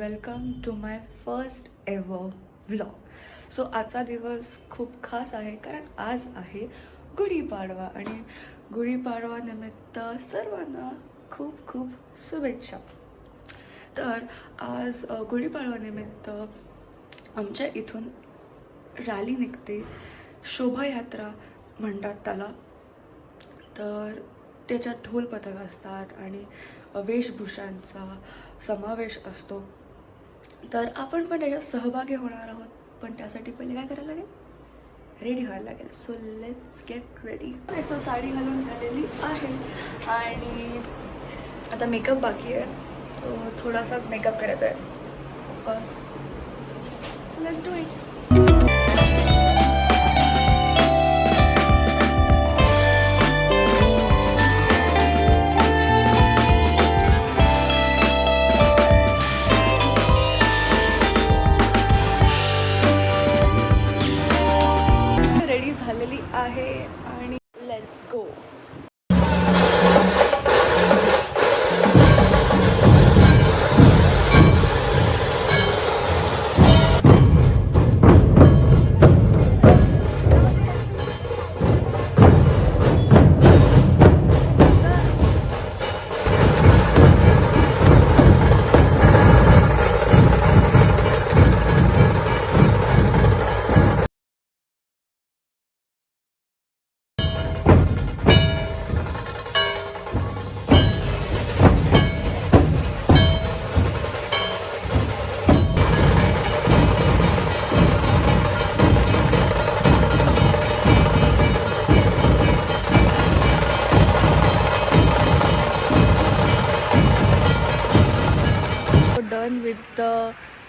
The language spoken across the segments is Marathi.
Welcome to my first ever vlog. So आजचा दिवस खूप खास आहे कारण आज आहे गुढीपाडवा आणि गुढीपाडवा निमित्त सर्वांना खूप खूप शुभेच्छा. तर आज गुढीपाडवा निमित्त आमच्या इथून रॅली निघते, शोभायात्रा म्हणतात त्याला. तर त्याच्यात ढोल पथक असतात आणि वेशभूषांचा समावेश असतो. तर आपण पण त्याच्यात सहभागी होणार आहोत. पण त्यासाठी पहिले काय करायला लागेल? रेडी व्हायला लागेल. So let's get ready. So sari घालून झालेली आहे आणि आता मेकअप बाकी आहे. थोडासाच मेकअप करायचा आहे of course. So let's do it. Ready झालेली आहे आणि let's go. Done with the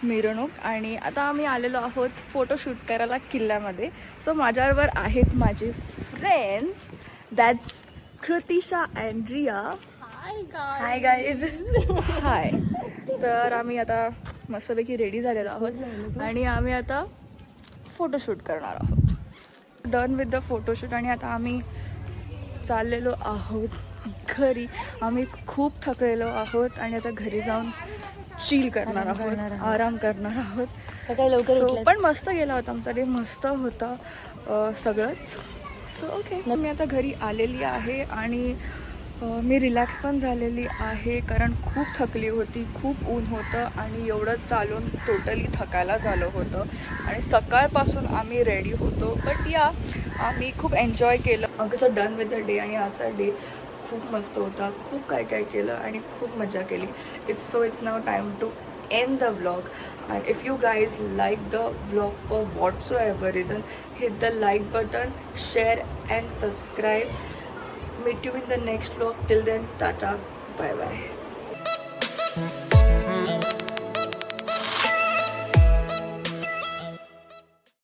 मिरवणूक आणि आता आम्ही आलेलो आहोत फोटोशूट करायला किल्ल्यामध्ये. सो माझ्याबरोबर आहेत माझे friends. That's Kritisha and Riya. Hi guys. Hi. तर आम्ही आता मस्तपैकी रेडी झालेलो आहोत आणि आम्ही आता फोटोशूट करणार आहोत. डन विथ द फोटोशूट आणि आता आम्ही चाललेलो आहोत घरी. आम्ही खूप थकलेलो आहोत आणि आता घरी जाऊन चिल करणार आहोत, आराम करणार आहोत. सकाळी लवकर पण मस्त गेला होता आमचा डे. मस्त होता सगळंच. सो ओके, मी आता घरी आलेली आहे आणि मी रिलॅक्स पण झालेली आहे कारण खूप थकली होती. खूप ऊन होतं आणि एवढं चालून टोटली थकायला झालं होतं आणि सकाळपासून आम्ही रेडी होतो. बट या आम्ही खूप एन्जॉय केलं. कसं डन विथ द डे. आणि आजचा डे खूप मस्त होता. खूप काय काय केलं आणि खूप मजा केली. It's now time to end the vlog. And if you guys like the vlog for whatsoever reason, hit the like button, share and subscribe. Meet you in the next vlog. Till then, tata, bye bye.